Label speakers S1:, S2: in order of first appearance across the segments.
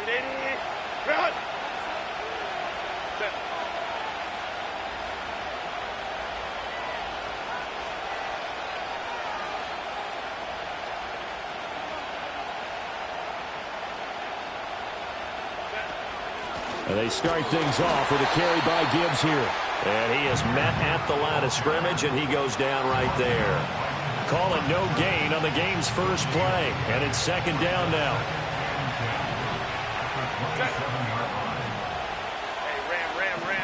S1: 380. Run. Set.
S2: And they start things off with a carry by Gibbs here.
S3: And he is met at the line of scrimmage, and he goes down right there.
S2: Call it no gain on the game's first play. And it's second down now.
S1: Hey, ram. 59.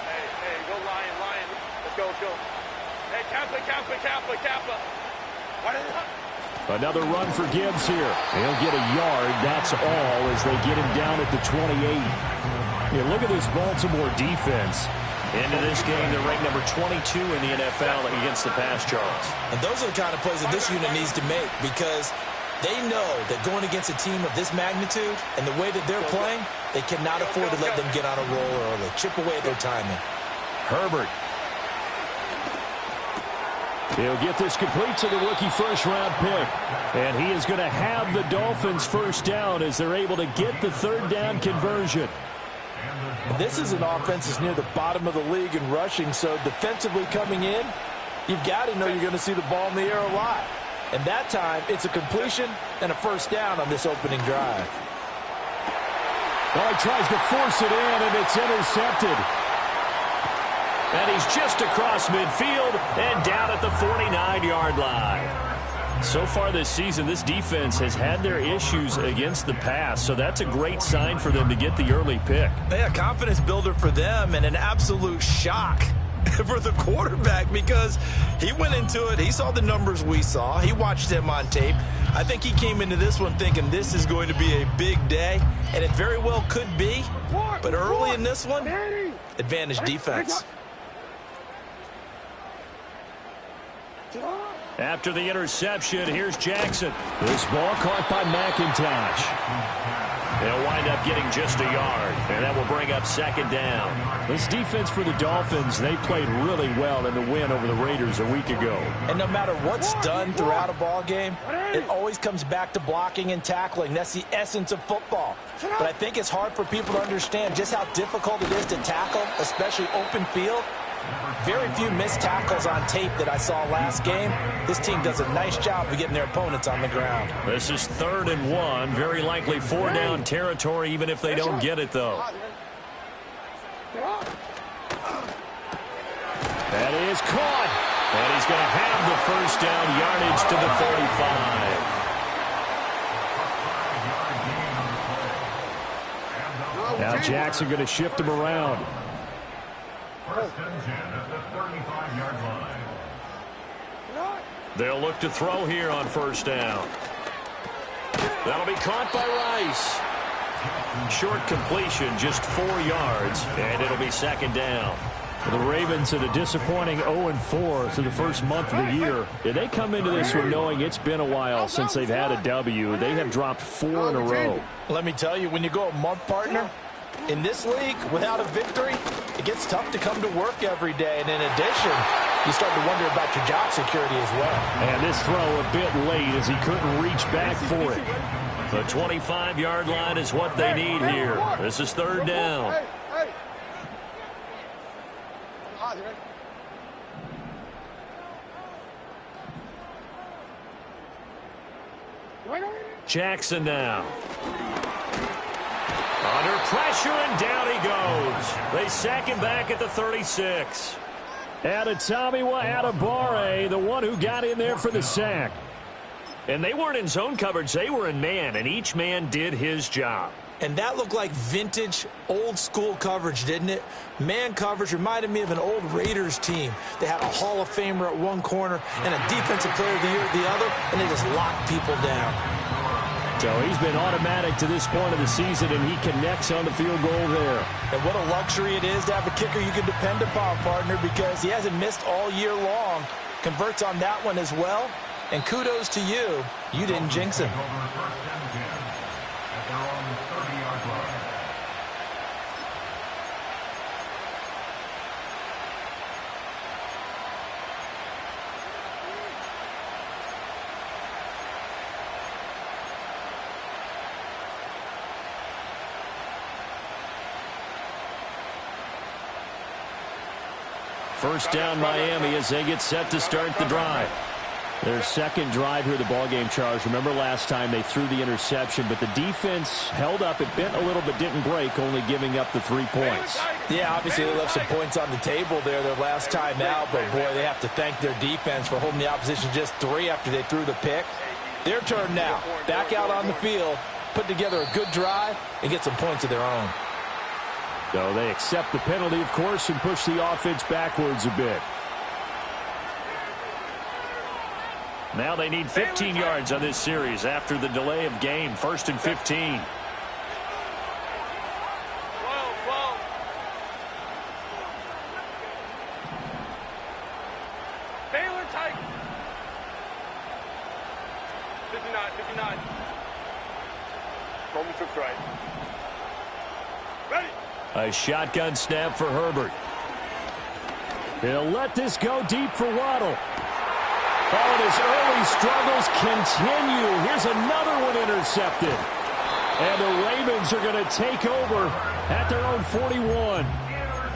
S1: Hey, go Lion. Let's go. Hey, Kappa. What is it?
S2: Another run for Gibbs here. He'll get a yard, that's all, as they get him down at the 28. Yeah, look at this Baltimore defense.
S3: Into this game, they're ranked number 22 in the NFL against the pass, Charles.
S4: And those are the kind of plays that this unit needs to make, because they know that going against a team of this magnitude and the way that they're playing, they cannot afford to let them get on a roll early. Chip away at their timing.
S2: Herbert. He'll get this complete to the rookie first-round pick. And he is going to have the Dolphins first down as they're able to get the third down conversion.
S4: This is an offense that's near the bottom of the league in rushing, so defensively coming in, you've got to know you're going to see the ball in the air a lot. And that time, it's a completion and a first down on this opening drive.
S2: Well, he tries to force it in, and it's intercepted.
S3: And he's just across midfield and down at the 49-yard line.
S2: So far this season, this defense has had their issues against the pass, so that's a great sign for them to get the early pick.
S4: Yeah, confidence builder for them and an absolute shock for the quarterback, because he went into it, he saw the numbers we saw, he watched them on tape. I think he came into this one thinking this is going to be a big day, and it very well could be, but early in this one, advantage defense.
S2: After the interception, here's Jackson. This ball caught by McIntosh.
S3: They'll wind up getting just a yard, and that will bring up second down.
S2: This defense for the Dolphins, they played really well in the win over the Raiders a week ago.
S4: And no matter what's done throughout a ball game, it always comes back to blocking and tackling. That's the essence of football. But I think it's hard for people to understand just how difficult it is to tackle, especially open field. Very few missed tackles on tape that I saw last game. This team does a nice job of getting their opponents on the ground.
S2: This is 3rd and 1. Very likely 4-down territory, even if they don't get it, though. That is caught. And he's going to have the first down, yardage to the 35. Now Jackson going to shift him around.
S5: First and 10 at the 35-yard line.
S3: They'll look to throw here on first down. That'll be caught by Rice. Short completion, just 4 yards, and it'll be second down.
S2: The Ravens at a disappointing 0-4 through the first month of the year. They come into this one knowing it's been a while since they've had a W. They have dropped 4 in a row.
S4: Let me tell you, when you go a month, partner, in this league, without a victory, it gets tough to come to work every day. And in addition, you start to wonder about your job security as well.
S2: And this throw a bit late as he couldn't reach back for it.
S3: The 25-yard line is what they need here. This is 3rd down. Jackson now. Under pressure, and down he goes. They sack him back at the 36.
S2: Adetomiwa Adebawore, the one who got in there for the sack.
S3: And they weren't in zone coverage. They were in man, and each man did his job.
S4: And that looked like vintage, old-school coverage, didn't it? Man coverage reminded me of an old Raiders team. They had a Hall of Famer at one corner and a Defensive Player of the Year at the other, and they just locked people down.
S2: So he's been automatic to this point of the season, and he connects on the field goal there.
S4: And what a luxury it is to have a kicker you can depend upon, partner, because he hasn't missed all year long. Converts on that one as well. And kudos to you. You didn't jinx him.
S2: First down Miami as they get set to start the drive. Their second drive here, the ballgame, Charles. Remember last time they threw the interception, but the defense held up. It bent a little but didn't break, only giving up the 3 points.
S4: Yeah, obviously they left some points on the table there their last time out, but boy, they have to thank their defense for holding the opposition just 3 after they threw the pick. Their turn now. Back out on the field, put together a good drive, and get some points of their own.
S2: So they accept the penalty, of course, and push the offense backwards a bit.
S3: Now they need 15 yards on this series after the delay of game. 1st and 15.
S1: Baylor tight. 59. Roman troops right. Ready.
S2: A shotgun snap for Herbert. He'll let this go deep for Waddle. Oh, and his early struggles continue. Here's another one intercepted. And the Ravens are going to take over at their own 41.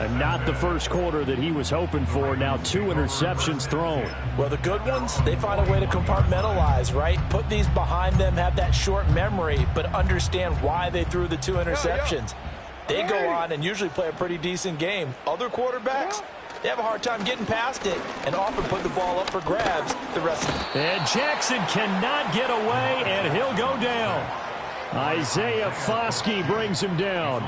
S2: And not the first quarter that he was hoping for. Now 2 interceptions thrown.
S4: Well, the good ones, they find a way to compartmentalize, right? Put these behind them, have that short memory, but understand why they threw the 2 interceptions. They go on and usually play a pretty decent game. Other quarterbacks, they have a hard time getting past it and often put the ball up for grabs the rest of the
S2: And Jackson cannot get away, and he'll go down. Isaiah Foskey brings him down.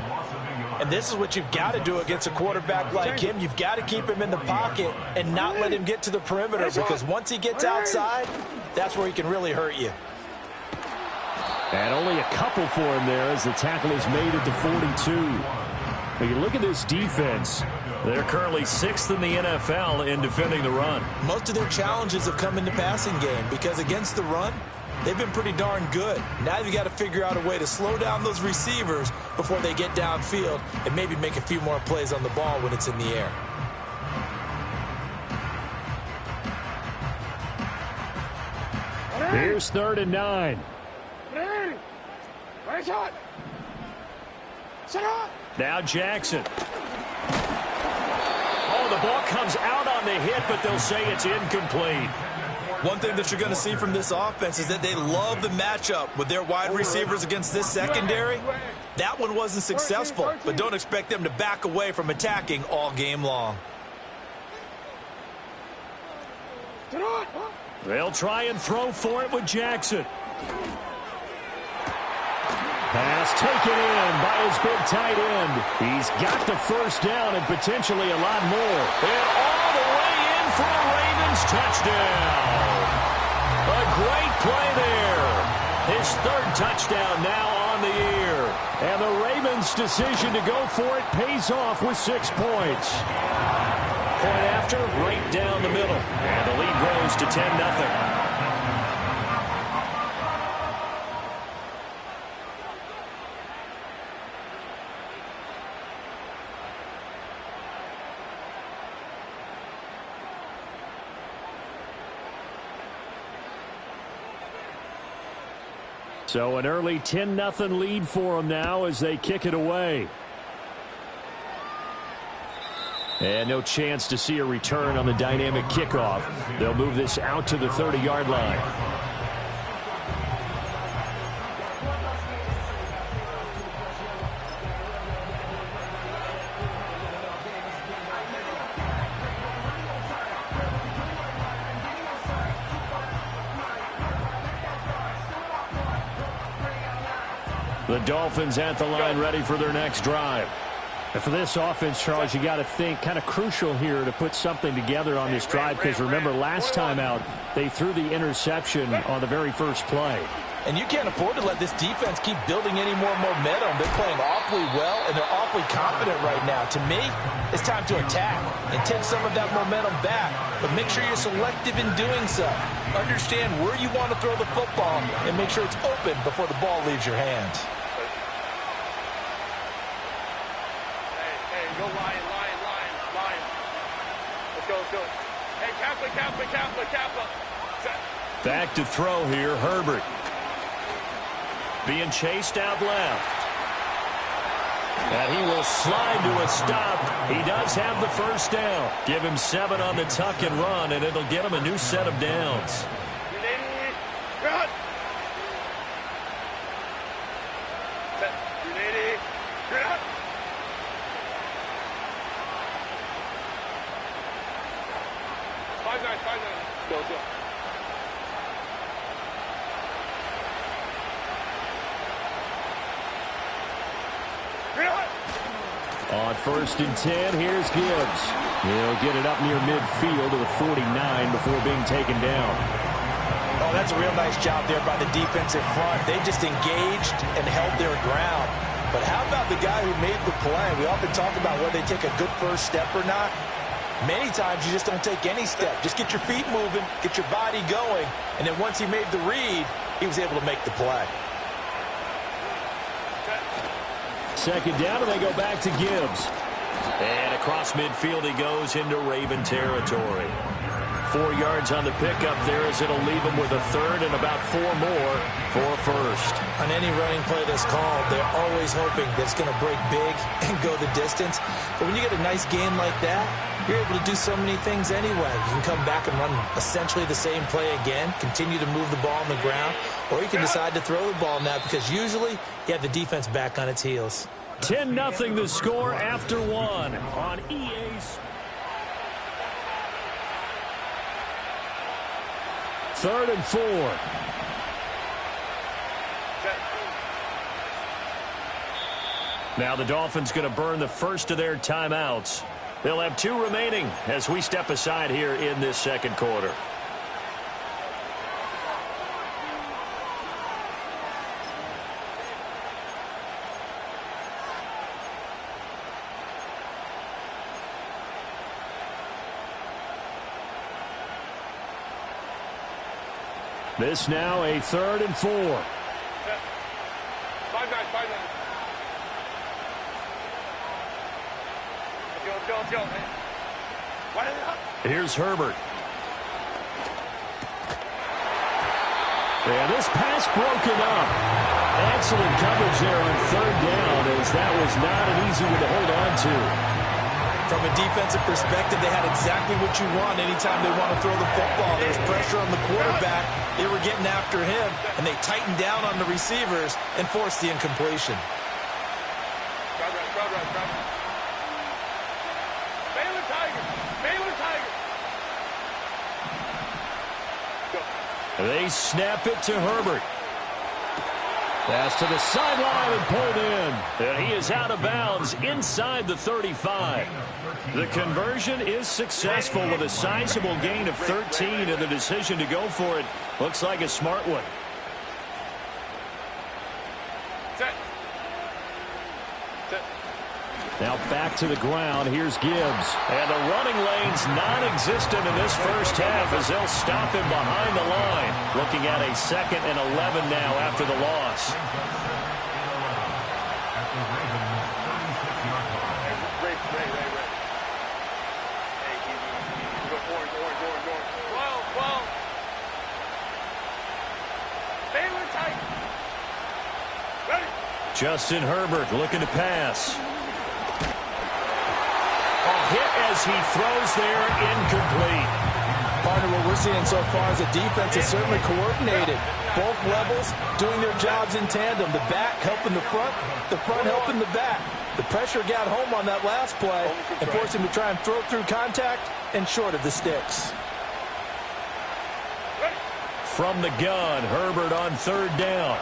S4: And this is what you've got to do against a quarterback like him. You've got to keep him in the pocket and not let him get to the perimeter, because once he gets outside, that's where he can really hurt you.
S2: And only a couple for him there as the tackle is made at the 42. When you look at this defense,
S3: they're currently 6th in the NFL in defending the run.
S4: Most of their challenges have come in the passing game because against the run, they've been pretty darn good. Now you've got to figure out a way to slow down those receivers before they get downfield and maybe make a few more plays on the ball when it's in the air.
S2: Here's 3rd and 9.
S3: Now Jackson. Oh, the ball comes out on the hit, but they'll say it's incomplete.
S4: One thing that you're going to see from this offense is that they love the matchup with their wide receivers against this secondary. That one wasn't successful, but don't expect them to back away from attacking all game long.
S2: They'll try and throw for it with Jackson. Pass taken in by his big tight end. He's got the first down and potentially a lot more.
S3: And all the way in for a Ravens touchdown. A great play there. His 3rd touchdown now on the year.
S2: And the Ravens' decision to go for it pays off with 6 points.
S3: Point after, right down the middle. And the lead grows to 10-0.
S2: So an early 10-0 lead for them now as they kick it away. And no chance to see a return on the dynamic kickoff. They'll move this out to the 30-yard line. The Dolphins at the line ready for their next drive. And for this offense, Charles, you got to think kind of crucial here to put something together on this drive, because remember last time out they threw the interception on the very first play.
S4: And you can't afford to let this defense keep building any more momentum. They're playing awfully well, and they're awfully confident right now. To me, it's time to attack and take some of that momentum back. But make sure you're selective in doing so. Understand where you want to throw the football and make sure it's open before the ball leaves your hands.
S1: Hey, go Lion. Let's go. Hey, Kappa.
S3: Back to throw here, Herbert. Being chased out left.
S2: And he will slide to a stop. He does have the first down. Give him 7 on the tuck and run, and it'll get him a new set of downs.
S1: Go, go.
S2: On 1st and 10, here's Gibbs. He'll get it up near midfield to the 49 before being taken down.
S4: Oh, that's a real nice job there by the defensive front. They just engaged and held their ground. But how about the guy who made the play? We often talk about whether they take a good first step or not. Many times you just don't take any step. Just get your feet moving, get your body going, and then once he made the read, he was able to make the play.
S2: 2nd down, and they go back to Gibbs. And across midfield he goes into Raven territory. 4 yards on the pickup there as it'll leave him with a 3rd and about 4 more for a first.
S4: On any running play that's called, they're always hoping that it's going to break big and go the distance. But when you get a nice game like that, you're able to do so many things anyway. You can come back and run essentially the same play again, continue to move the ball on the ground, or you can decide to throw the ball now because usually you have the defense back on its heels.
S2: 10-0 the score after 1 on EA's. 3rd and 4. Now the Dolphins going to burn the first of their timeouts. They'll have 2 remaining as we step aside here in this 2nd quarter. This now a 3rd and 4.
S1: 5 guys, 5 guys. Let's go. What is it?
S2: Here's Herbert. And this pass broken up. Excellent coverage there on 3rd down as that was not an easy one to hold on to.
S4: From a defensive perspective, they had exactly what you want anytime they want to throw the football. There's pressure on the quarterback. They were getting after him, and they tightened down on the receivers and forced the incompletion.
S1: Baylor Tigers! Baylor Tigers! Go.
S2: They snap it to Herbert. Pass to the sideline and pulled in. And he is out of bounds inside the 35. The conversion is successful with a sizable gain of 13, and the decision to go for it looks like a smart one.
S1: Set.
S2: Now back to the ground. Here's Gibbs. And the running lane's non-existent in this first half as they'll stop him behind the line. Looking at a 2nd and 11 now after the loss. Justin Herbert looking to pass. A hit as he throws there, incomplete.
S4: Partner, what we're seeing so far is the defense is certainly coordinated. Both levels doing their jobs in tandem. The back helping the front helping the back. The pressure got home on that last play and forced him to try and throw through contact and short of the sticks.
S2: From the gun, Herbert on 3rd down.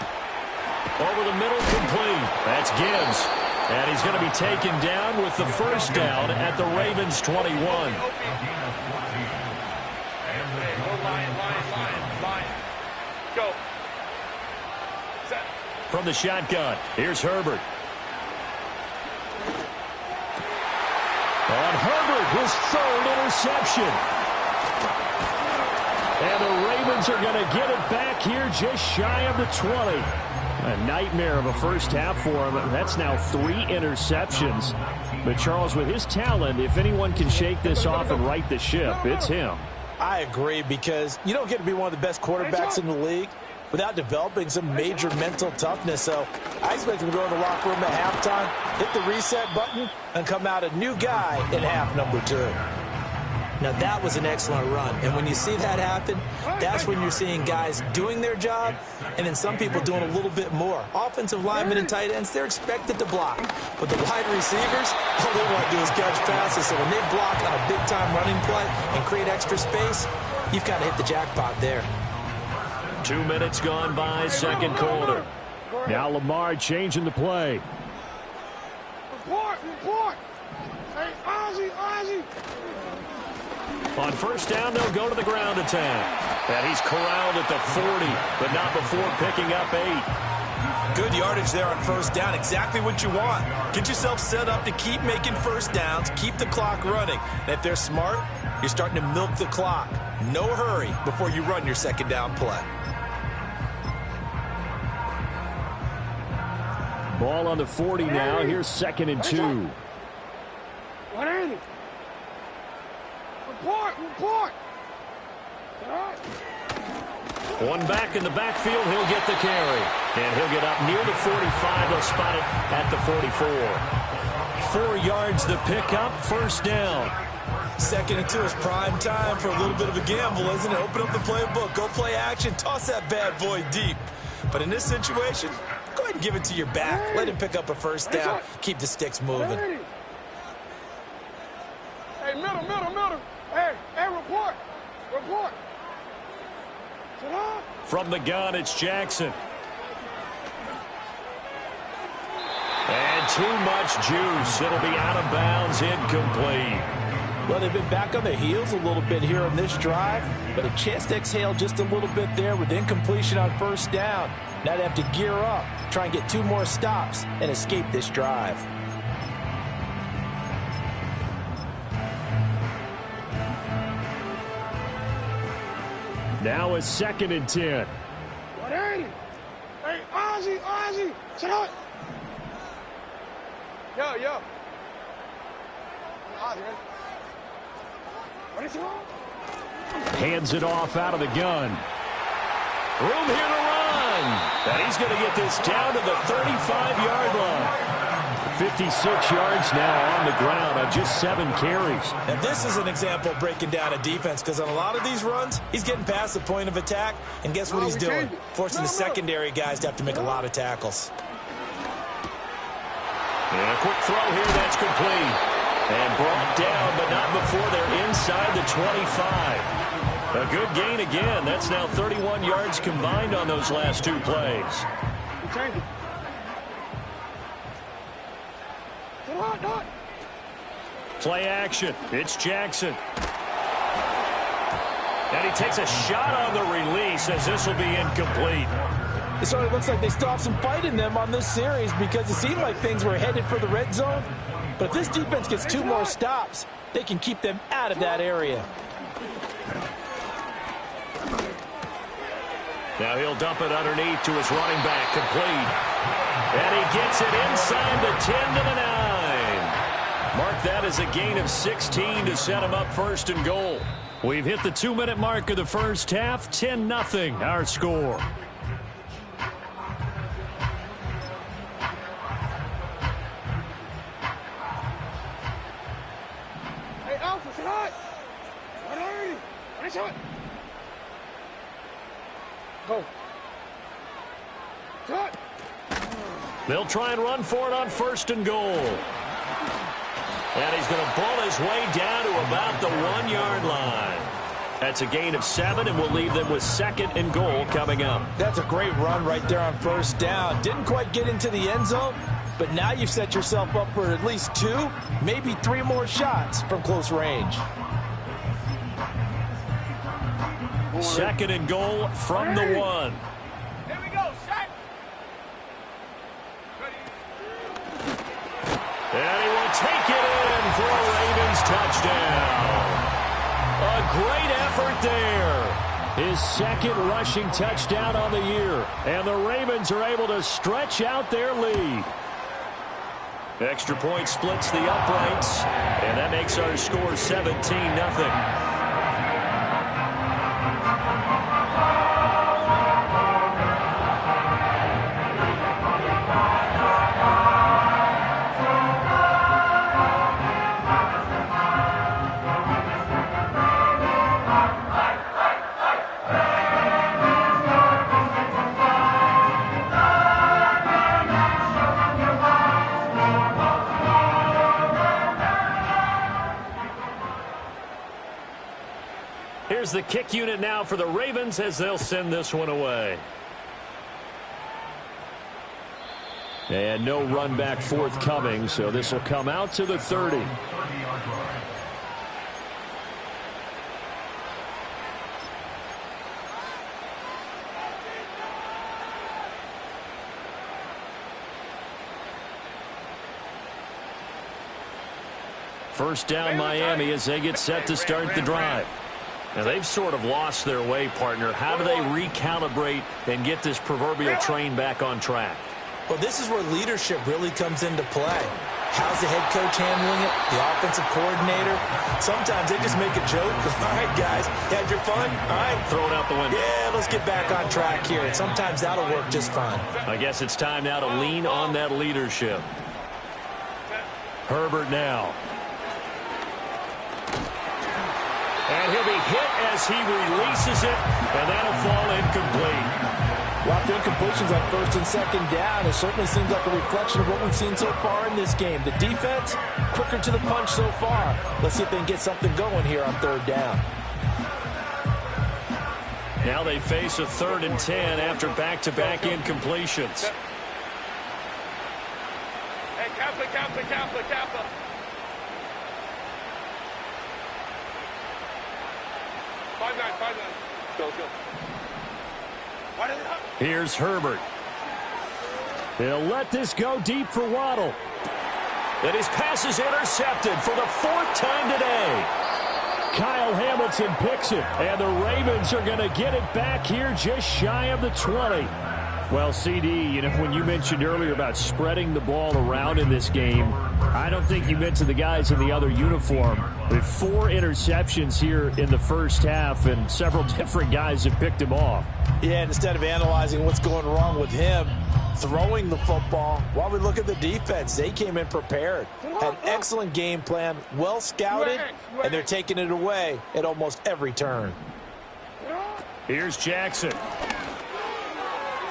S2: Over the middle, complete. That's Gibbs. And he's going to be taken down with the first down at the Ravens 21.
S1: Go. Set.
S2: From the shotgun, here's Herbert. On Herbert, his 3rd interception. And the Ravens are going to get it back here just shy of the 20. A nightmare of a first half for him. That's now 3 interceptions. But Charles, with his talent, if anyone can shake this off and right the ship, it's him.
S4: I agree, because you don't get to be one of the best quarterbacks in the league without developing some major mental toughness. So I expect him to go in the locker room at halftime, hit the reset button, and come out a new guy in half number 2. Now, that was an excellent run. And when you see that happen, that's when you're seeing guys doing their job and then some people doing a little bit more. Offensive linemen and tight ends, they're expected to block. But the wide receivers, all they want to do is catch passes. So when they block on a big-time running play and create extra space, you've kind of hit the jackpot there.
S2: 2 minutes gone by, second quarter. Now Lamar changing the play.
S1: Report! Hey, Ozzie!
S2: On first down, they'll go to the ground attack. And he's corralled at the 40, but not before picking up 8.
S4: Good yardage there on first down. Exactly what you want. Get yourself set up to keep making first downs, keep the clock running. And if they're smart, you're starting to milk the clock. No hurry before you run your second down play.
S2: Ball on the 40 now. Here's 2nd and 2.
S1: What is it? Report!
S2: One back in the backfield, he'll get the carry. And he'll get up near the 45. They'll spot it at the 44. 4 yards the pickup, first down.
S4: 2nd and 2 is prime time for a little bit of a gamble, isn't it? Open up the playbook, go play action, toss that bad boy deep. But in this situation, go ahead and give it to your back. Let him pick up a first down, keep the sticks moving.
S1: Hey, middle. Hey, report.
S2: From the gun, it's Jackson. And too much juice. It'll be out of bounds, incomplete.
S4: Well, they've been back on their heels a little bit here on this drive, but a chance to exhale just a little bit there with incompletion on first down. Now they have to gear up, try and get 2 more stops, and escape this drive.
S2: Now it's 2nd and 10.
S1: What ain't it? Hey, Ozzie! Sit up! Yo! Ozzie, ready? What is wrong?
S2: Hands it off out of the gun. Room here to run. And he's going to get this down to the 35-yard line. 56 yards now on the ground on just 7 carries.
S4: And this is an example of breaking down a defense, because on a lot of these runs, he's getting past the point of attack, and guess what he's doing? Forcing the secondary guys to have to make a lot of tackles.
S2: And a quick throw here, that's complete. And brought down, but not before they're inside the 25. A good gain again. That's now 31 yards combined on those last 2 plays. Play action. It's Jackson. And he takes a shot on the release as this will be incomplete.
S4: It sort of looks like they still have some fight in them on this series, because it seemed like things were headed for the red zone. But if this defense gets 2 more stops, they can keep them out of that area.
S2: Now he'll dump it underneath to his running back, complete. And he gets it inside the 10 to the 9. Mark that as a gain of 16 to set him up 1st and goal. We've hit the 2-minute mark of the first half. 10-0 our score.
S1: Hey, Alpha, sit hot! What are you? What is it? Go. Cut!
S2: They'll try and run for it on 1st and goal. And he's going to ball his way down to about the 1-yard line. That's a gain of 7, and we'll leave them with 2nd and goal coming up.
S4: That's a great run right there on first down. Didn't quite get into the end zone, but now you've set yourself up for at least 2, maybe 3 more shots from close range.
S2: 2nd and goal from the 1.
S1: Here we go, set!
S2: And he will take it in for a Ravens touchdown. A great effort there. His 2nd rushing touchdown on the year. And the Ravens are able to stretch out their lead. Extra point splits the uprights. And that makes our score 17-0. Here's the kick unit now for the Ravens as they'll send this one away. And no run back forthcoming, so this will come out to the 30. First down Miami as they get set to start the drive. Now they've sort of lost their way, partner. How do they recalibrate and get this proverbial train back on track?
S4: Well, this is where leadership really comes into play. How's the head coach handling it? The offensive coordinator? Sometimes they just make a joke. All right, guys, had your fun? All right.
S2: Throw it out the window.
S4: Yeah, let's get back on track here. And sometimes that'll work just fine.
S2: I guess it's time now to lean on that leadership. Herbert now. And he'll be hit as he releases it, and that'll fall incomplete.
S4: Lots of incompletions on first and second down. It certainly seems like a reflection of what we've seen so far in this game. The defense, quicker to the punch so far. Let's see if they can get something going here on third down.
S2: Now they face a 3rd and 10 after back-to-back incompletions.
S1: Hey, Kappa. Five nine. Go.
S2: Here's Herbert. He'll let this go deep for Waddle. And his pass is intercepted for the 4th time today. Kyle Hamilton picks it, and the Ravens are going to get it back here just shy of the 20. Well, CD, you know, when you mentioned earlier about spreading the ball around in this game, I don't think you meant to the guys in the other uniform. With 4 interceptions here in the first half, and several different guys have picked him off.
S4: Yeah, and instead of analyzing what's going wrong with him throwing the football, while we look at the defense, they came in prepared. An excellent game plan, well scouted, and they're taking it away at almost every turn.
S2: Here's Jackson.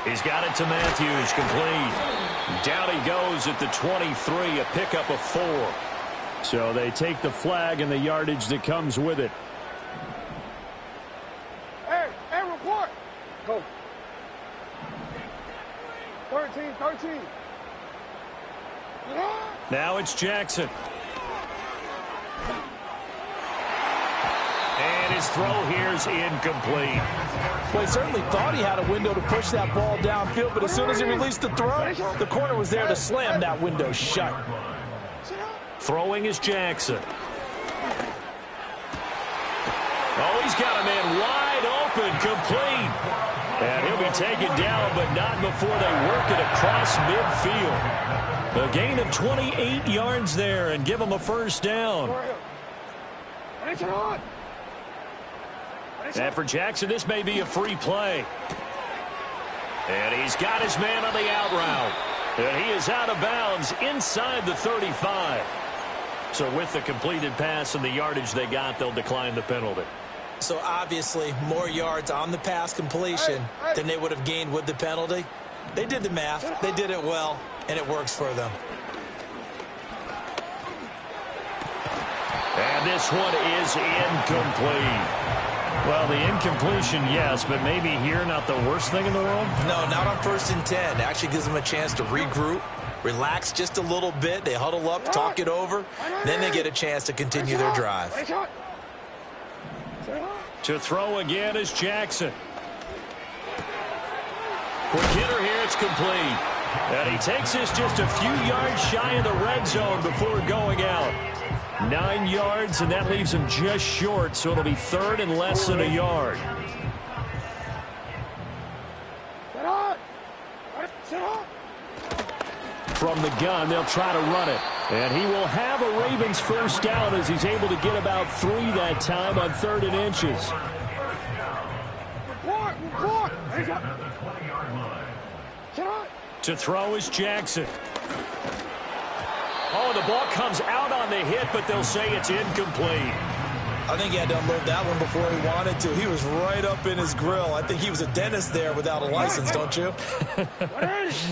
S2: He's got it to Matthews, complete. Down he goes at the 23, a pickup of 4. So they take the flag and the yardage that comes with it.
S1: Hey, report. Go. 13.
S2: Now it's Jackson. And his throw here's incomplete.
S4: Well, he certainly thought he had a window to push that ball downfield, but as soon as he released the throw, the corner was there to slam that window shut.
S2: Throwing is Jackson. Oh, he's got a man wide open, complete. And he'll be taken down, but not before they work it across midfield. A gain of 28 yards there and give him a first down. And for Jackson, this may be a free play. And he's got his man on the out route. And he is out of bounds inside the 35. So with the completed pass and the yardage they got, they'll decline the penalty.
S4: So obviously more yards on the pass completion than they would have gained with the penalty. They did the math. They did it well, and it works for them.
S2: And this one is incomplete. Well, the incompletion, yes, but maybe here not the worst thing in the world?
S4: No, not on 1st and 10. It actually gives them a chance to regroup, relax just a little bit. They huddle up, talk it over. Then they get a chance to continue their drive.
S2: To throw again is Jackson. Quick hitter here, it's complete. And he takes this just a few yards shy of the red zone before going out. 9 yards, and that leaves him just short, so it'll be 3rd and less than a yard. From the gun, they'll try to run it. And he will have a Ravens first down as he's able to get about 3 that time on 3rd and inches. To throw is Jackson. Oh, the ball comes out on the hit, but they'll say it's incomplete.
S4: I think he had to unload that one before he wanted to. He was right up in his grill. I think he was a dentist there without a license, don't you?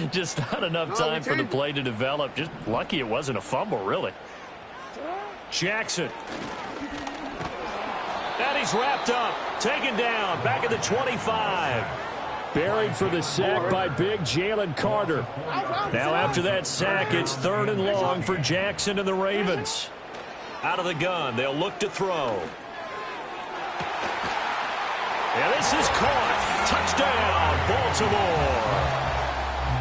S2: Just not enough time for the play to develop. Just lucky it wasn't a fumble, really. Jackson.
S3: And he's wrapped up, taken down, back at the 25.
S2: Buried for the sack by big Jalen Carter.
S3: Now after that sack, it's 3rd and long for Jackson and the Ravens. Out of the gun, they'll look to throw. And this is caught. Touchdown, Baltimore.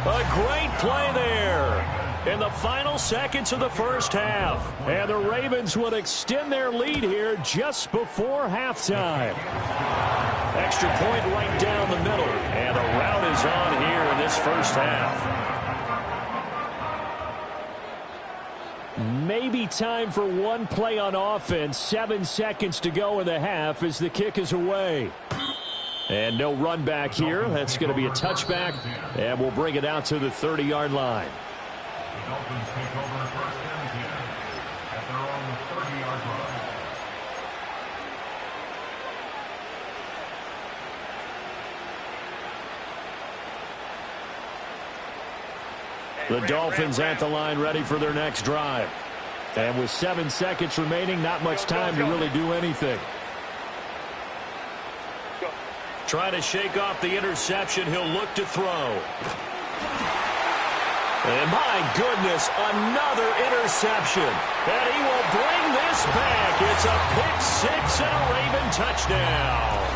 S3: A great play there in the final seconds of the first half.
S2: And the Ravens would extend their lead here just before halftime.
S3: Extra point right down the middle. And a rout is on here in this first half.
S2: Maybe time for one play on offense. 7 seconds to go in the half as the kick is away. And no run back here. That's going to be a touchback. And we'll bring it out to the 30-yard line.
S5: The Dolphins take over 1st and 10 at their own 30-yard line.
S2: The Dolphins at the line ready for their next drive. And with 7 seconds remaining, not much time to really do anything.
S3: Trying to shake off the interception. He'll look to throw. And my goodness, another interception. And he will bring this back. It's a pick-6 and a Raven touchdown.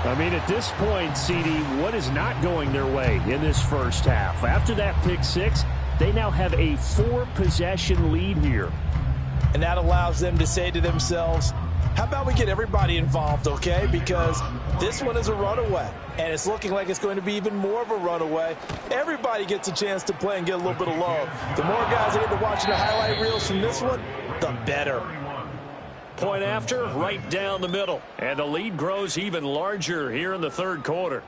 S2: I mean, at this point, CD, what is not going their way in this first half? After that pick-6, they now have a 4-possession lead here.
S4: And that allows them to say to themselves, how about we get everybody involved, okay? Because this one is a runaway, and it's looking like it's going to be even more of a runaway. Everybody gets a chance to play and get a little bit of love. The more guys that get to watching the highlight reels from this one, the better.
S3: Point after, right down the middle. And the lead grows even larger here in the 3rd quarter.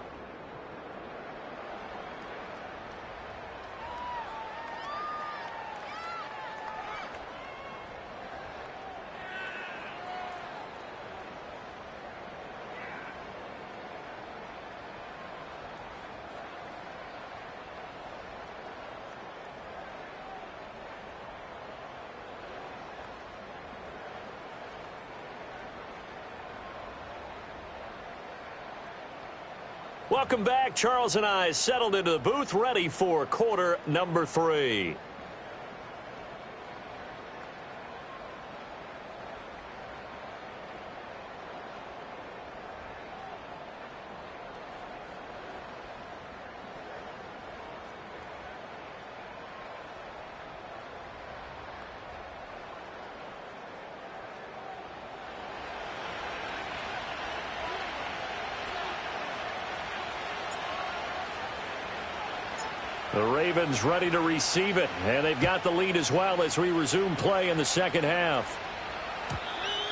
S3: Welcome back. Charles and I settled into the booth, ready for quarter number 3. The Ravens ready to receive it, and they've got the lead as well as we resume play in the second half.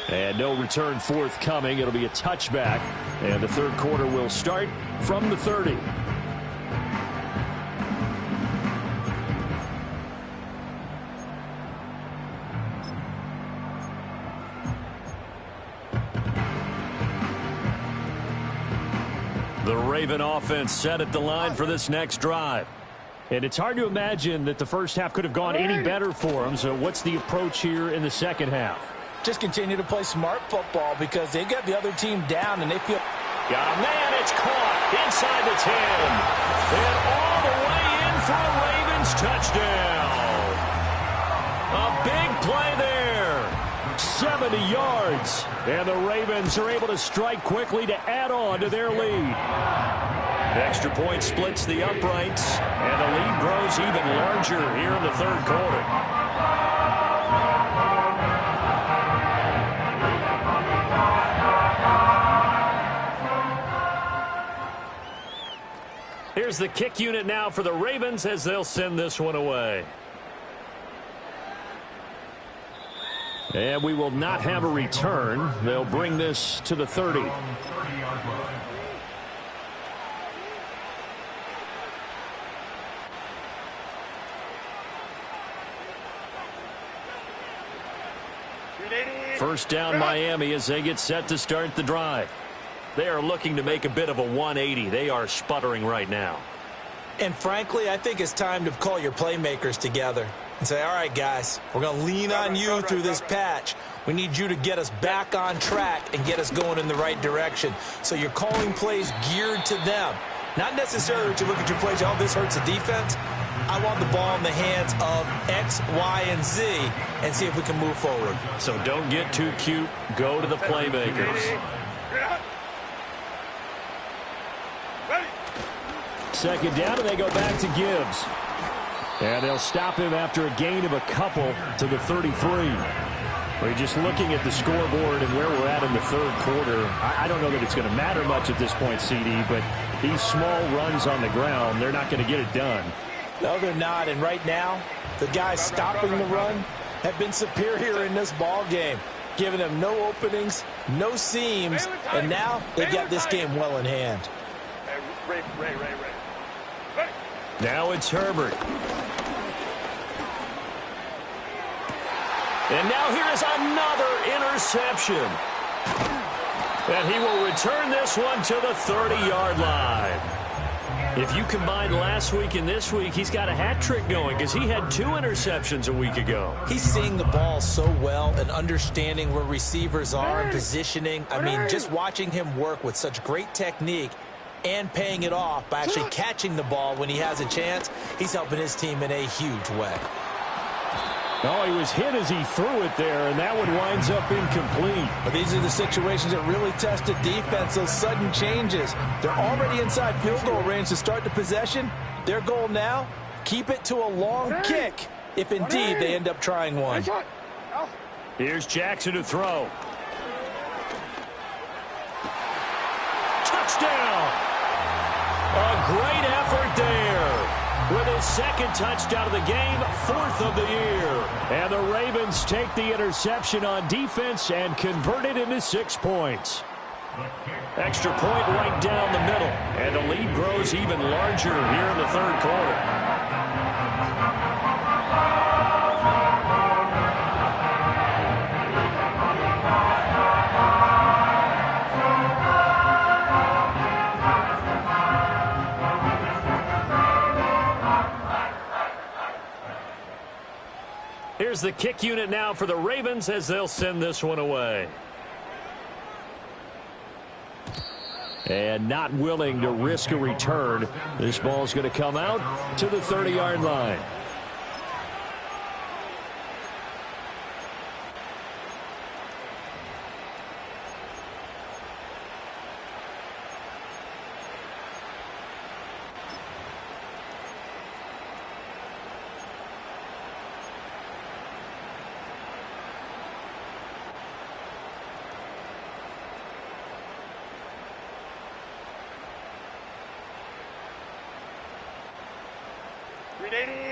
S3: And no return forthcoming. It'll be a touchback, and the 3rd quarter will start from the 30. The Raven offense set at the line for this next drive.
S2: And it's hard to imagine that the first half could have gone any better for them. So what's the approach here in the second half?
S4: Just continue to play smart football because they got the other team down and they feel...
S3: Got a man, it's caught inside the 10. And all the way in for a Ravens touchdown. A big play there.
S2: 70 yards. And the Ravens are able to strike quickly to add on to their lead.
S3: Extra point splits the uprights, and the lead grows even larger here in the 3rd quarter. Here's the kick unit now for the Ravens as they'll send this one away.
S2: And we will not have a return. They'll bring this to the 30. First down Miami as they get set to start the drive.
S3: They are looking to make a bit of a 180. They are sputtering right now.
S4: And frankly, I think it's time to call your playmakers together. and say, all right, guys, we're going to lean on you through this patch. We need you to get us back on track and get us going in the right direction. So you're calling plays geared to them. Not necessarily that you look at your plays, oh, this hurts the defense. I want the ball in the hands of X, Y, and Z and see if we can move forward.
S3: So don't get too cute. Go to the playmakers.
S2: Second down, and they go back to Gibbs. And they'll stop him after a gain of a couple to the 33. We're just looking at the scoreboard and where we're at in the third quarter. I don't know that it's going to matter much at this point, CD, but these small runs on the ground, they're not going to get it done.
S4: No, they're not. And right now, the guys stopping the run have been superior in this ball game, giving them no openings, no seams, and now they got this game well in hand.
S1: Ray.
S3: Now it's Herbert. And now here's another interception. And he will return this one to the 30-yard line. If you combine last week and this week, he's got a hat trick going because he had 2 interceptions a week ago.
S4: He's seeing the ball so well and understanding where receivers are and positioning. I mean, just watching him work with such great technique and paying it off by actually catching the ball when he has a chance, he's helping his team in a huge way.
S2: Oh, he was hit as he threw it there, and that one winds up incomplete.
S4: But these are the situations that really test the defense, those sudden changes. They're already inside field goal range to start the possession. Their goal now, keep it to a long kick, if indeed they end up trying one.
S3: Here's Jackson to throw. Touchdown! A great effort there. With his second touchdown of the game, 4th of the year. And the Ravens take the interception on defense and convert it into 6 points. Extra point right down the middle. And the lead grows even larger here in the third quarter. Here's the kick unit now for the Ravens as they'll send this one away. And not willing to risk a return. This ball's going to come out to the 30-yard line.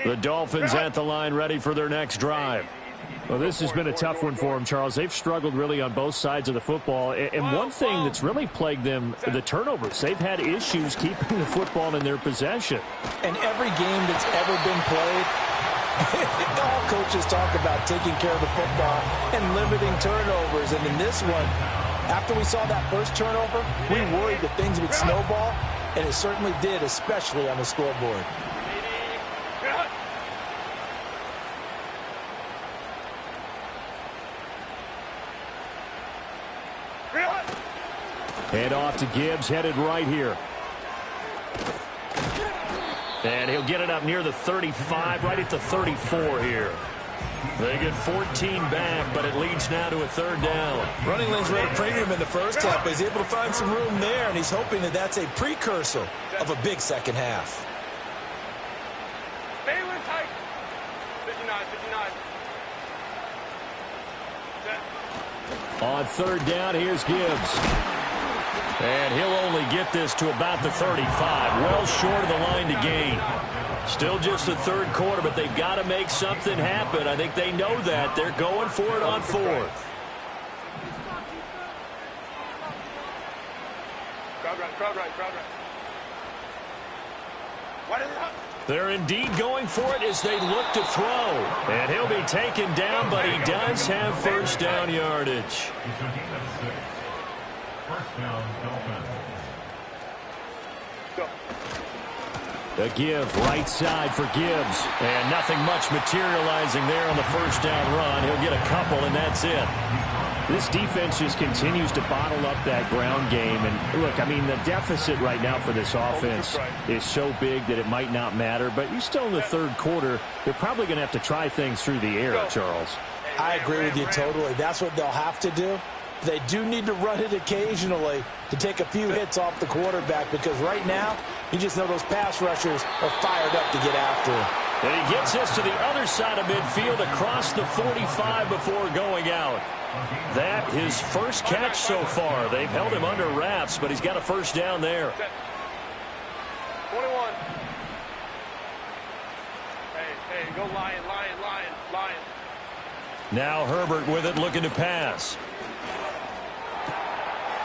S3: The Dolphins at the line, ready for their next drive.
S2: Well, this has been a tough one for them, Charles. They've struggled really on both sides of the football. And one thing that's really plagued them, the turnovers. They've had issues keeping the football in their possession.
S4: And every game that's ever been played, all coaches talk about taking care of the football and limiting turnovers. And in this one, after we saw that first turnover, we worried that things would snowball, and it certainly did, especially on the scoreboard.
S2: Hand off to Gibbs, headed right here.
S3: And he'll get it up near the 35, right at the 34 here. They get 14 back, but it leads now to a 3rd down.
S4: Running lanes were at a premium in the first half, but he's able to find some room there, and he's hoping that that's a precursor of a big second half.
S1: Balin tight. 59.
S2: On 3rd down, here's Gibbs.
S3: And he'll only get this to about the 35, well short of the line to gain. Still just the third quarter, but they've got to make something happen. I think they know that. They're going for it on 4th.
S1: Crowd right. What is it?
S3: They're indeed going for it as they look to throw. And he'll be taken down, but he does have first down yardage.
S5: First down, Dolphins.
S3: A give, right side for Gibbs. And nothing much materializing there on the first down run. He'll get a couple, and that's it.
S2: This defense just continues to bottle up that ground game. And, look, I mean, the deficit right now for this offense is so big that it might not matter. But you're still in the third quarter. They're probably going to have to try things through the air, Charles.
S4: I agree with you totally. That's what they'll have to do. They do need to run it occasionally to take a few hits off the quarterback, because right now, you just know those pass rushers are fired up to get after him.
S3: And he gets this to the other side of midfield across the 45 before going out. That his first catch so far. They've held him under wraps, but he's got a first down there.
S1: 21. Hey, go Lion.
S3: Now Herbert with it, looking to pass.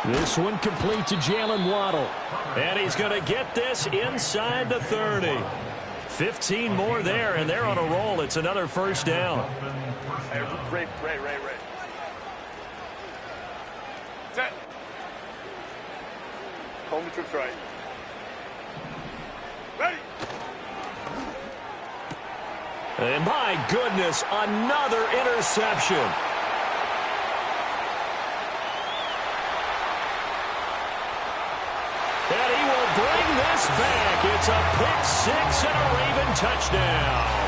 S2: This one complete to Jalen Waddle.
S3: And he's going to get this inside the 30. 15 more there, and they're on a roll. It's another first down.
S1: Hey, Ray. Set. Home the troops right. Ready.
S3: And my goodness, another interception. And he will bring this back. It's a pick six and a Raven touchdown.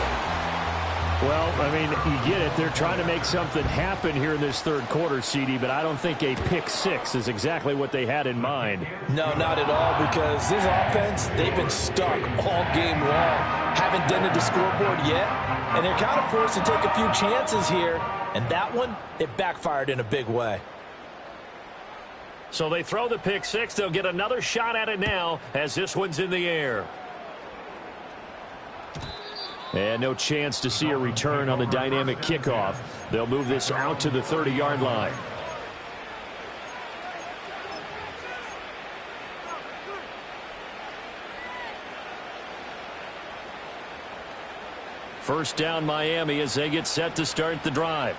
S2: Well, I mean, you get it. They're trying to make something happen here in this third quarter, CD, but I don't think a pick six is exactly what they had in mind.
S4: No, not at all, because this offense, they've been stuck all game long. Haven't dented the scoreboard yet, and they're kind of forced to take a few chances here, and that one, it backfired in a big way.
S3: So they throw the pick six. They'll get another shot at it now as this one's in the air.
S2: And no chance to see a return on the dynamic kickoff. They'll move this out to the 30-yard line.
S3: First down Miami as they get set to start the drive.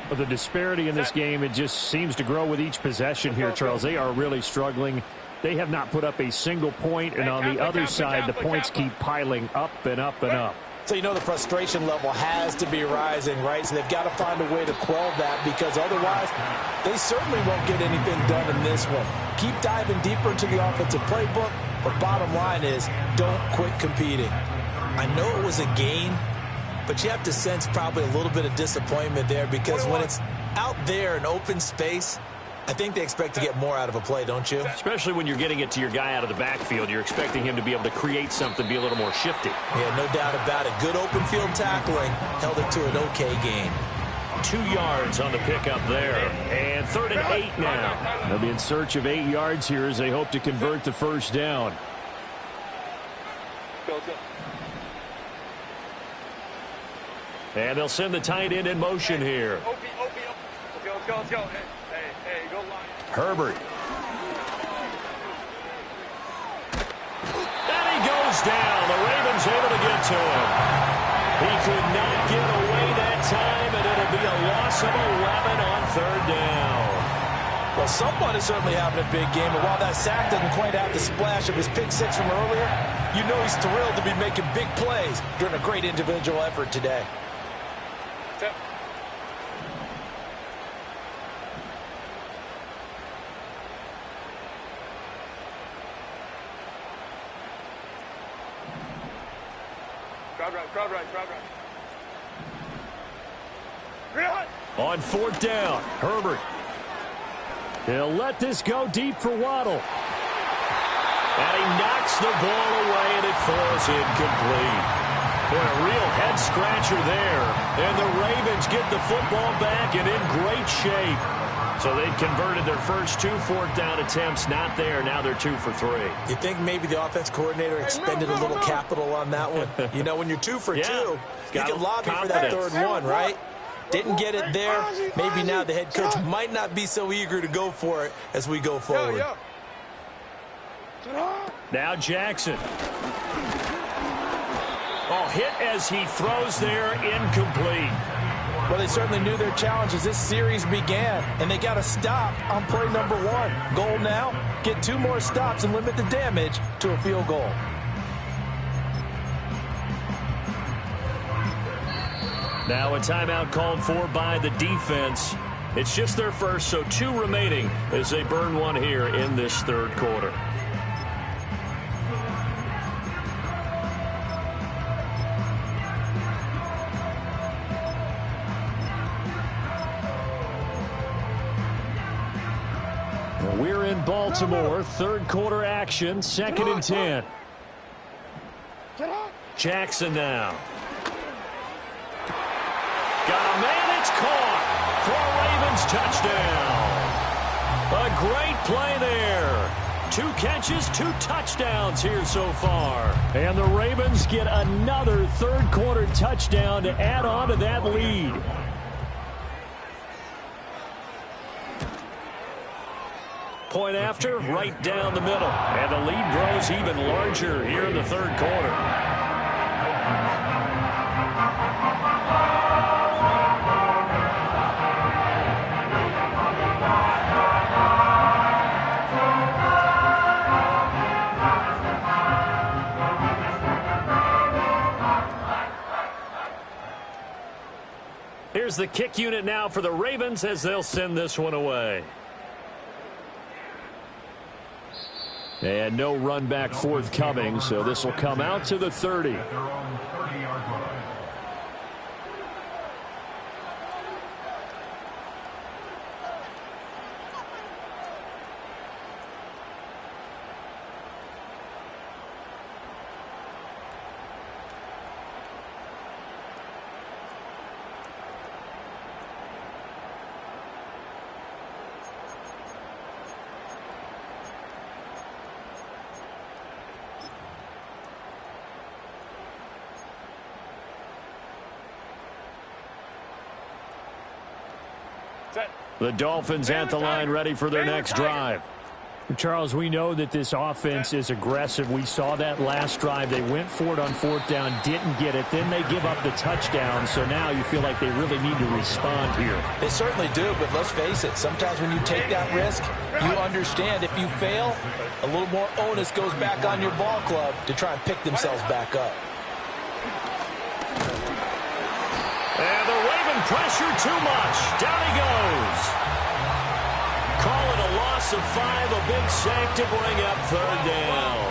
S2: But the disparity in this game, it just seems to grow with each possession here, Charles. They are really struggling. They have not put up a single point, and on the other side, the points keep piling up and up and up.
S4: So you know the frustration level has to be rising, right? So they've got to find a way to quell that, because otherwise they certainly won't get anything done in this one. Keep diving deeper into the offensive playbook, but bottom line is don't quit competing. I know it was a gain, but you have to sense probably a little bit of disappointment there, because when it's out there in open space, I think they expect to get more out of a play, don't you?
S3: Especially when you're getting it to your guy out of the backfield. You're expecting him to be able to create something, be a little more shifty.
S4: Yeah, no doubt about it. Good open field tackling. Held it to an okay gain.
S3: 2 yards on the pickup there. And 3rd and 8 now.
S2: They'll be in search of 8 yards here as they hope to convert the first down.
S1: Go.
S3: And they'll send the tight end in motion here.
S1: Let's go. Hey, go Lion.
S3: Herbert. And he goes down. The Ravens able to get to him. He could not get away that time, and it'll be a loss of 11 on 3rd down.
S4: Well, someone is certainly having a big game, and while that sack doesn't quite have the splash of his pick six from earlier, you know he's thrilled to be making big plays during a great individual effort today.
S1: Crowd right.
S3: On 4th down, Herbert.
S2: He'll let this go deep for Waddle.
S3: And he knocks the ball away, and it falls incomplete. Boy, a real head-scratcher there. And the Ravens get the football back and in great shape. So they've converted their first 2 4th down attempts. Not there. Now they're 2 for 3.
S4: You think maybe the offense coordinator expended a little capital on that one? You know, when you're 2 for 2, you can lobby for that 3rd one, right? Didn't get it there. Maybe now the head coach might not be so eager to go for it as we go forward.
S3: Now Jackson. Oh, hit as he throws there, incomplete.
S4: Well, they certainly knew their challenge as this series began, and they got a stop on play number 1. Goal now, get 2 more stops and limit the damage to a field goal.
S3: Now a timeout called for by the defense. It's just their first, so 2 remaining as they burn one here in this third quarter.
S2: We're in Baltimore, third quarter action, 2nd and 10.
S3: Jackson now. Got a man, it's caught for a Ravens touchdown. A great play there. 2 catches, 2 touchdowns here so far.
S2: And the Ravens get another third quarter touchdown to add on to that lead.
S3: Point after, right down the middle. And the lead grows even larger here in the third quarter. Here's the kick unit now for the Ravens as they'll send this one away.
S2: And no run back forthcoming, so this will come out to the 30.
S5: At their own 30-yard line.
S3: The Dolphins at the line, ready for their next drive.
S2: Charles, we know that this offense is aggressive. We saw that last drive. They went for it on 4th down, didn't get it. Then they give up the touchdown. So now you feel like they really need to respond here.
S4: They certainly do, but let's face it. Sometimes when you take that risk, you understand if you fail, a little more onus goes back on your ball club to try and pick themselves back up.
S3: And the Raven pressure too much. Down he goes. Call it a loss of 5, a big sack to bring up 3rd down.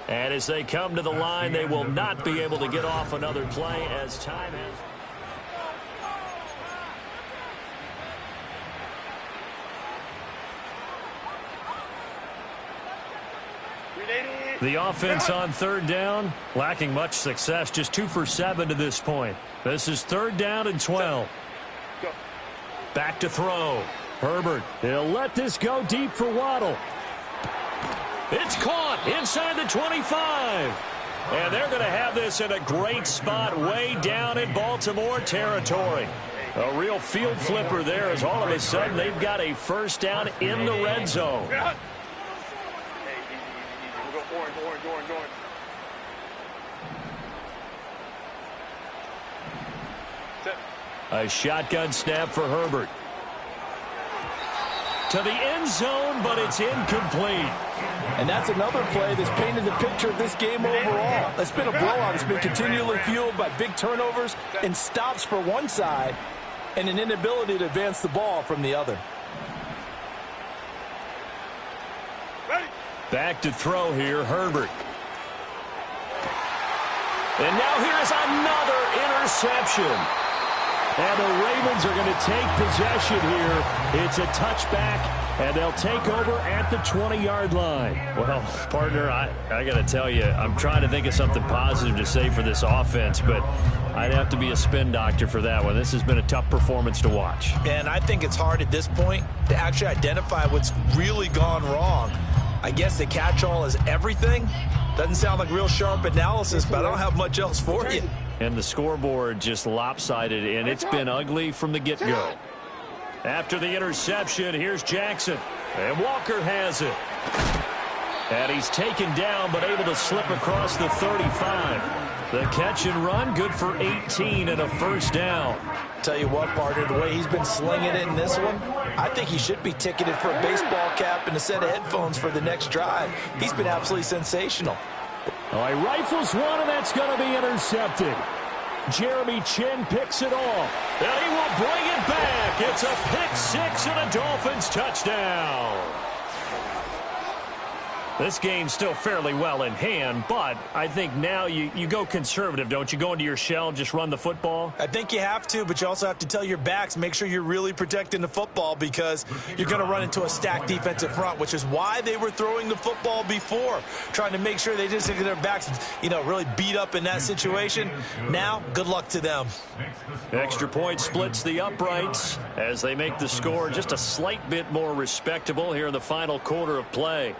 S3: And as they come to the line, they will not be able to get off another play as time has... The offense on 3rd down, lacking much success, just 2 for 7 to this point. This is 3rd down and 12. Back to throw. Herbert,
S2: he'll let this go deep for Waddle.
S3: It's caught inside the 25. And they're going to have this in a great spot way down in Baltimore territory. A real field flipper there as all of a sudden they've got a first down in the red zone.
S1: Orange.
S3: A shotgun snap for Herbert. To the end zone, but it's incomplete.
S4: And that's another play that's painted the picture of this game overall. It's been a blowout. It's been continually fueled by big turnovers and stops for one side and an inability to advance the ball from the other.
S3: Back to throw here, Herbert. And now here's another interception.
S2: And the Ravens are going to take possession here. It's a touchback, and they'll take over at the 20-yard line.
S3: Well, partner, I got to tell you, I'm trying to think of something positive to say for this offense, but I'd have to be a spin doctor for that one. This has been a tough performance to watch.
S4: And I think it's hard at this point to actually identify what's really gone wrong. I guess the catch-all is everything. Doesn't sound like real sharp analysis, but I don't have much else for you.
S3: And the scoreboard just lopsided, and it's been ugly from the get-go. After the interception, here's Jackson. And Walker has it. And he's taken down, but able to slip across the 35. The catch and run, good for 18 and a first down.
S4: Tell you what, partner, the way he's been slinging it in this one, I think he should be ticketed for a baseball cap and a set of headphones for the next drive. He's been absolutely sensational.
S2: All right, rifles one, and that's going to be intercepted. Jeremy Chinn picks it off.
S3: And he will bring it back. It's a pick six and a Dolphins touchdown. This game's still fairly well in hand, but I think now you go conservative, don't you? Go into your shell, just run the football?
S4: I think you have to, but you also have to tell your backs, make sure you're really protecting the football because you're going to run into a stacked defensive front, which is why they were throwing the football before, trying to make sure they just get their backs, really beat up in that situation. Now, good luck to them.
S3: Extra point splits the uprights as they make the score just a slight bit more respectable here in the final quarter of play.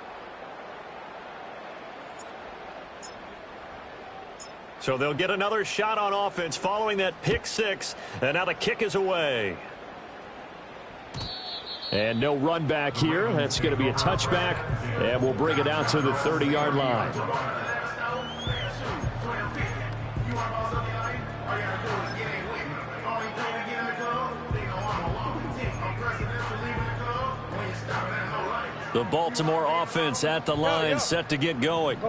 S3: So they'll get another shot on offense following that pick six, and now the kick is away.
S2: And no run back here. That's going to be a touchback, and we'll bring it out to the 30-yard line.
S3: The Baltimore offense at the line, set to get going.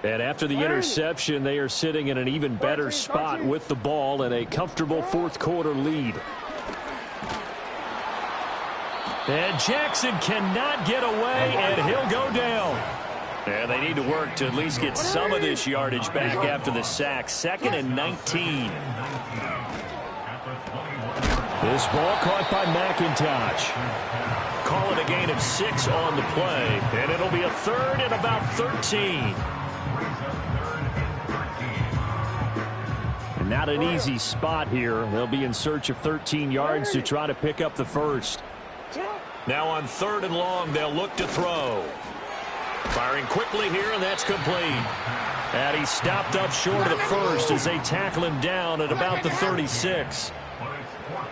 S2: And after the interception, they are sitting in an even better spot with the ball and a comfortable fourth quarter lead.
S3: And Jackson cannot get away, and he'll go down. And they need to work to at least get some of this yardage back after the sack. 2nd and 19.
S2: This ball caught by McIntosh.
S3: Call it a gain of 6 on the play, and it'll be a 3rd and about 13.
S2: Not an easy spot here. They'll be in search of 13 yards to try to pick up the first.
S3: Now on 3rd and long, they'll look to throw. Firing quickly here, and that's complete. And he stopped up short of the first as they tackle him down at about the 36.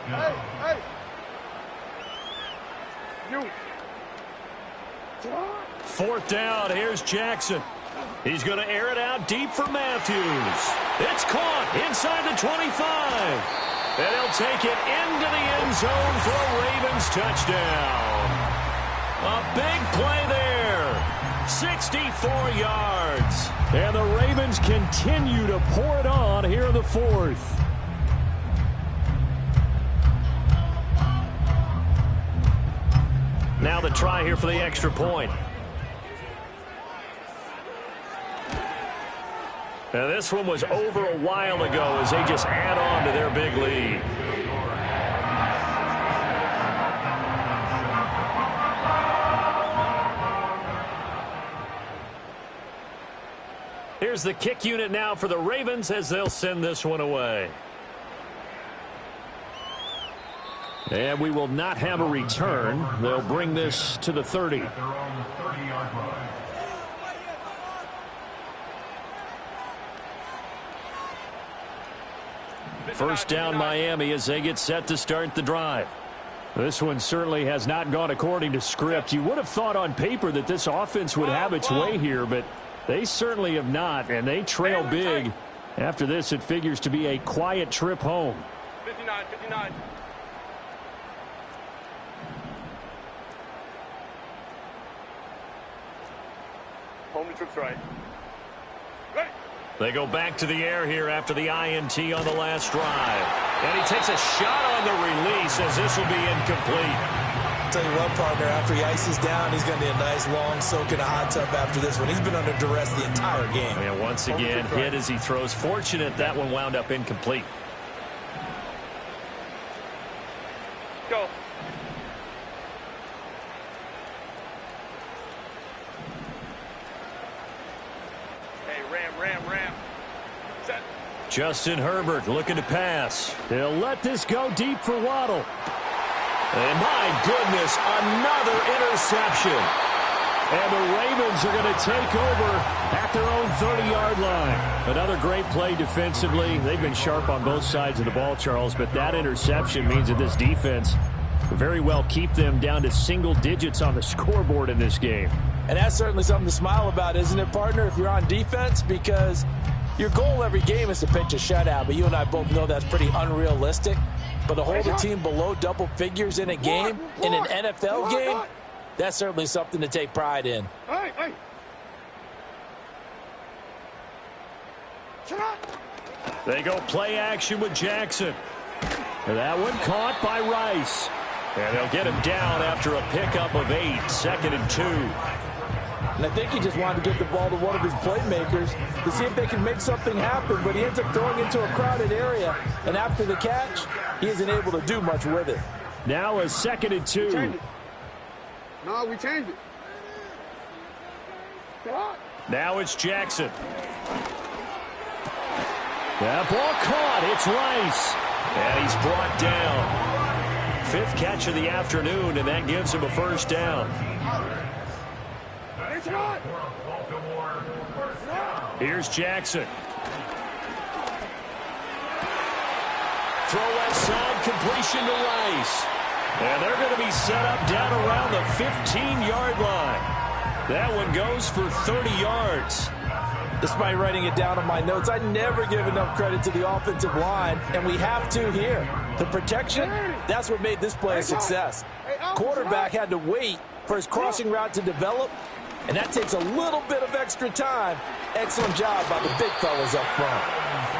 S1: Hey. You.
S3: 4th down, here's Jackson. He's going to air it out deep for Matthews. It's caught inside the 25. And he'll take it into the end zone for a Ravens touchdown. A big play there. 64 yards.
S2: And the Ravens continue to pour it on here in the 4th.
S3: Now the try here for the extra point. Now this one was over a while ago as they just add on to their big lead. Here's the kick unit now for the Ravens as they'll send this one away.
S2: And we will not have a return. They'll bring this to the 30.
S3: First down Miami as they get set to start the drive.
S2: This one certainly has not gone according to script. You would have thought on paper that this offense would have its way here, but they certainly have not, and they trail big. After this, it figures to be a quiet trip home.
S1: 59. Home to troops right.
S3: They go back to the air here after the INT on the last drive. And he takes a shot on the release as this will be incomplete.
S4: Tell you what, partner, after he ices down, he's going to need a nice long soak in a hot tub after this one. He's been under duress the entire game.
S3: And once again, hit as he throws. Fortunate that one wound up incomplete.
S1: Go. Ram. Set.
S3: Justin Herbert looking to pass.
S2: They'll let this go deep for Waddle.
S3: And my goodness, another interception.
S2: And the Ravens are going to take over at their own 30-yard line. Another great play defensively. They've been sharp on both sides of the ball, Charles, but that interception means that this defense very well keep them down to single digits on the scoreboard in this game.
S4: And that's certainly something to smile about, isn't it, partner, if you're on defense? Because your goal every game is to pitch a shutout, but you and I both know that's pretty unrealistic. But to hold a team below double figures in a game, in an NFL game, that's certainly something to take pride in.
S1: Hey.
S3: They go play action with Jackson. That one caught by Rice. And they'll get him down after a pickup of 8, 2nd and 2.
S4: And I think he just wanted to get the ball to one of his playmakers to see if they can make something happen, but he ends up throwing into a crowded area. And after the catch, he isn't able to do much with it.
S3: Now a 2nd and 2.
S1: No, we changed it.
S3: Now it's Jackson. That ball caught. It's Rice. And he's brought down. 5th catch of the afternoon, and that gives him a first down. Here's Jackson. Throw left side, completion to Rice. And they're going to be set up down around the 15-yard line. That one goes for 30 yards.
S4: Despite writing it down on my notes, I never give enough credit to the offensive line, and we have to here. The protection, that's what made this play a success. Quarterback had to wait for his crossing route to develop, and that takes a little bit of extra time. Excellent job by the big fellas up front.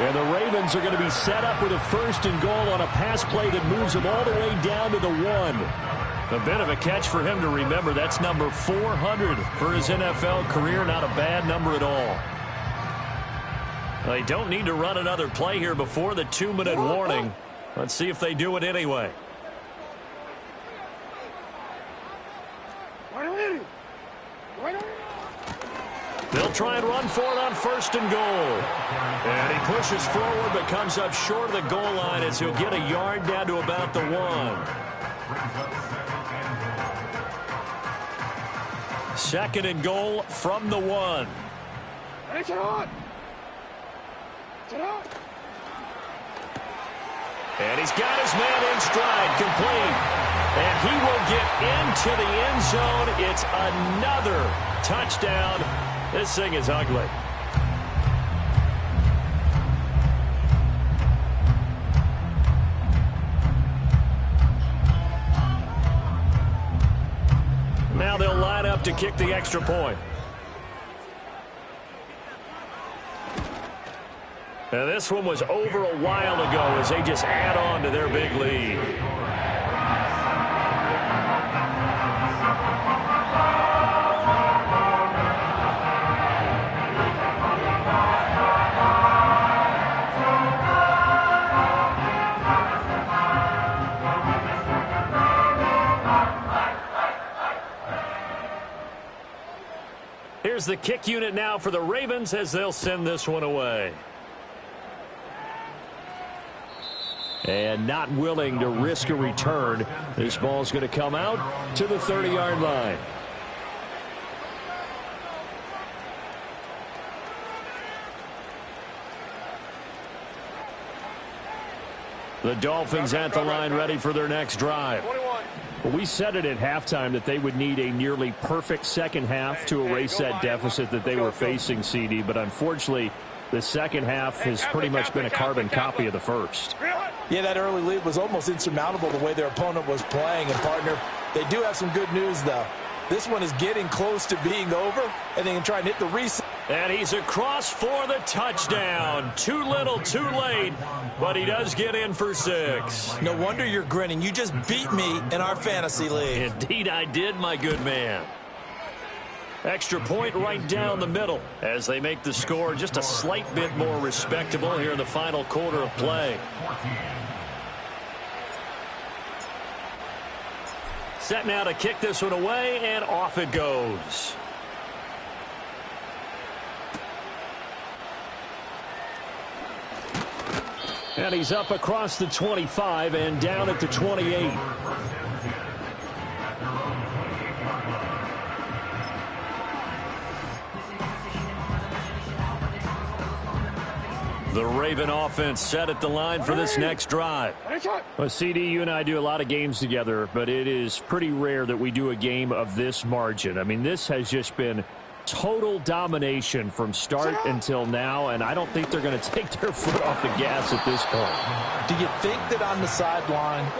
S3: And the Ravens are going to be set up with a 1st and goal on a pass play that moves them all the way down to the 1. A bit of a catch for him to remember. That's number 400 for his NFL career. Not a bad number at all. They don't need to run another play here before the 2-minute warning. Let's see if they do it anyway. They'll try and run for it on 1st and goal. And he pushes forward but comes up short of the goal line as he'll get a yard down to about the 1. 2nd and goal from the 1. And he's got his man in stride, complete. And he will get into the end zone. It's another touchdown. This thing is ugly. Now they'll line up to kick the extra point. Now this one was over a while ago as they just add on to their big lead. Here's the kick unit now for the Ravens as they'll send this one away. And not willing to risk a return. This ball's going to come out to the 30-yard line. The Dolphins at the line ready for their next drive. Well, we said it at halftime that they would need a nearly perfect second half to erase that deficit that they were facing, CD. But unfortunately, the second half has pretty much been a carbon copy of the first.
S4: Yeah, that early lead was almost insurmountable the way their opponent was playing. And, partner, they do have some good news, though. This one is getting close to being over, and they can try and hit the reset.
S3: And he's across for the touchdown. Too little, too late, but he does get in for 6.
S4: No wonder you're grinning. You just beat me in our fantasy league.
S3: Indeed I did, my good man. Extra point right down the middle as they make the score just a slight bit more respectable here in the final quarter of play. Set now to kick this one away, and off it goes. And he's up across the 25 and down at the 28. The Raven offense set at the line for this next drive.
S2: Well, CD, you and I do a lot of games together, but it is pretty rare that we do a game of this margin. I mean, this has just been total domination from start until now, and I don't think they're going to take their foot off the gas at this point.
S4: Do you think that on the sideline,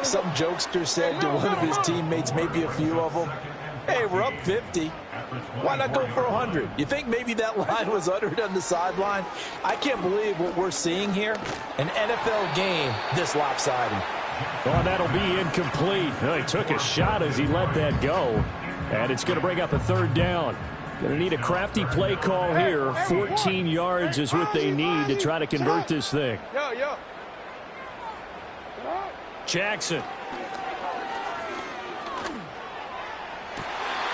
S4: some jokester said to one of his teammates, maybe a few of them, hey, we're up 50. Why not go for 100? You think maybe that line was uttered on the sideline? I can't believe what we're seeing here. An NFL game this lopsided.
S2: Oh, that'll be incomplete. Well, he took a shot as he let that go. And it's going to bring up a third down. Going to need a crafty play call here. 14 yards is what they need to try to convert this thing.
S3: Jackson.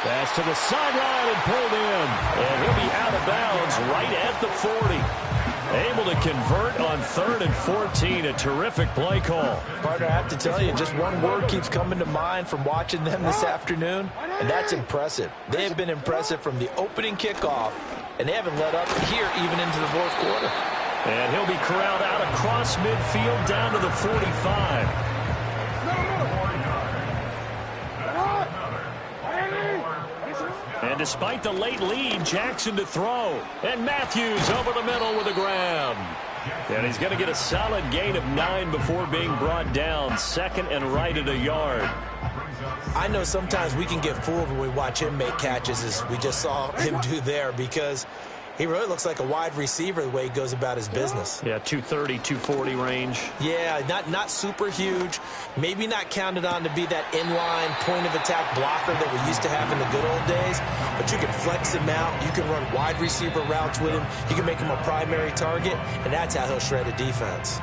S2: Pass to the sideline and pulled in.
S3: And he'll be out of bounds right at the 40. Able to convert on 3rd and 14. A terrific play call.
S4: Partner, I have to tell you, just one word keeps coming to mind from watching them this afternoon, and that's impressive. They have been impressive from the opening kickoff, and they haven't let up here even into the 4th quarter.
S3: And he'll be corralled out across midfield down to the 45. And despite the late lead, Jackson to throw. And Matthews over the middle with a grab. And he's going to get a solid gain of 9 before being brought down. 2nd and right at a yard.
S4: I know sometimes we can get fooled when we watch him make catches, as we just saw him do there, because he really looks like a wide receiver the way he goes about his business.
S2: Yeah, 230, 240 range.
S4: Yeah, not super huge. Maybe not counted on to be that inline point-of-attack blocker that we used to have in the good old days. But you can flex him out. You can run wide receiver routes with him. You can make him a primary target, and that's how he'll shred a defense.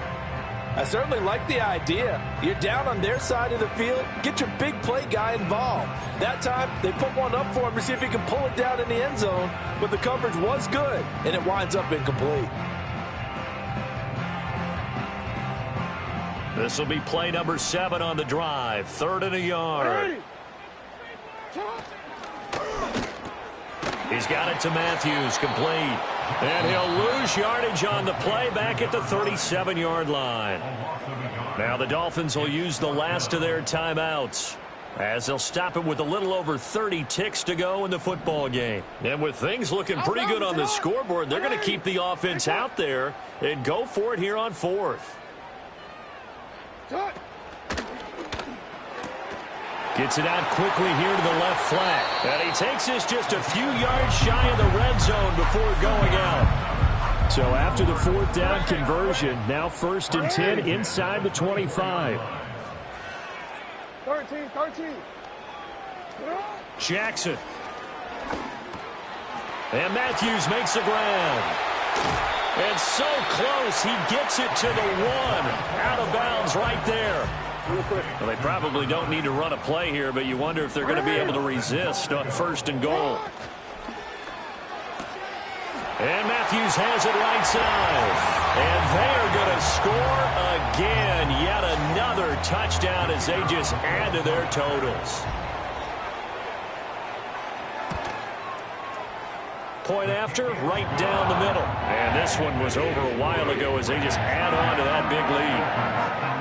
S4: I certainly like the idea. You're down on their side of the field. Get your big play guy involved. That time, they put one up for him to see if he can pull it down in the end zone. But the coverage was good, and it winds up incomplete.
S3: This will be play number 7 on the drive. 3rd and a yard. He's got it to Matthews, complete. And he'll lose yardage on the play back at the 37-yard line. Now the Dolphins will use the last of their timeouts, as they'll stop it with a little over 30 ticks to go in the football game. And with things looking pretty good on the scoreboard, they're going to keep the offense out there and go for it here on 4th. Gets it out quickly here to the left flat. And he takes this just a few yards shy of the red zone before going out.
S2: So after the 4th down conversion, now 1st and 10 inside the 25.
S1: 13.
S3: Jackson. And Matthews makes the grab. And so close, he gets it to the 1. Out of bounds right there. Well, they probably don't need to run a play here, but you wonder if they're going to be able to resist on 1st and goal. And Matthews has it right side. And they are going to score again. Yet another touchdown as they just add to their totals. Point after, right down the middle. And this one was over a while ago as they just add on to that big lead.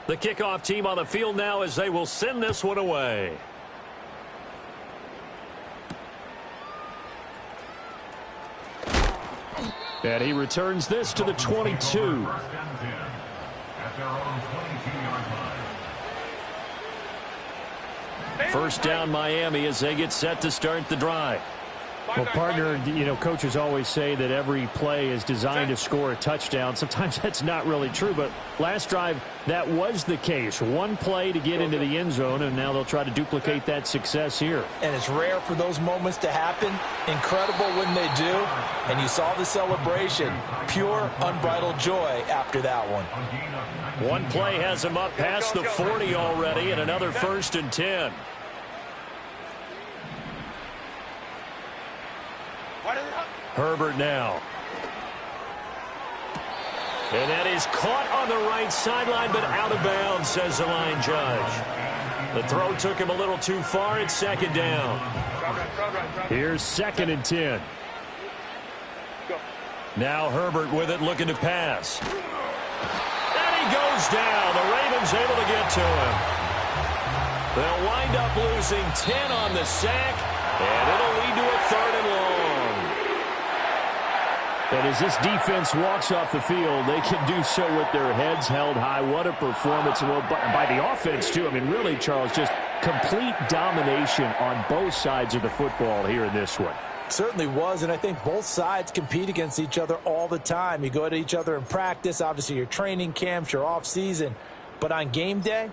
S3: The kickoff team on the field now as they will send this one away.
S2: And he returns this to the 22.
S3: First down Miami as they get set to start the drive.
S2: Well, partner, you know, coaches always say that every play is designed to score a touchdown. Sometimes that's not really true, but last drive, that was the case. One play to get into the end zone, and now they'll try to duplicate that success here.
S4: And it's rare for those moments to happen. Incredible when they do. And you saw the celebration. Pure, unbridled joy after that one.
S3: One play has him up past the 40 already, and another 1st and 10. Herbert now. And that is caught on the right sideline, but out of bounds, says the line judge. The throw took him a little too far. It's second down.
S2: Here's 2nd and 10.
S3: Now Herbert with it, looking to pass. And he goes down. The Ravens able to get to him. They'll wind up losing 10 on the sack, and it'll lead to a 3rd and long.
S2: And as this defense walks off the field, they can do so with their heads held high. What a performance by the offense, too. I mean, really, Charles, just complete domination on both sides of the football here in this one.
S4: Certainly was, and I think both sides compete against each other all the time. You go at each other in practice, obviously your training camps, your off season, but on game day,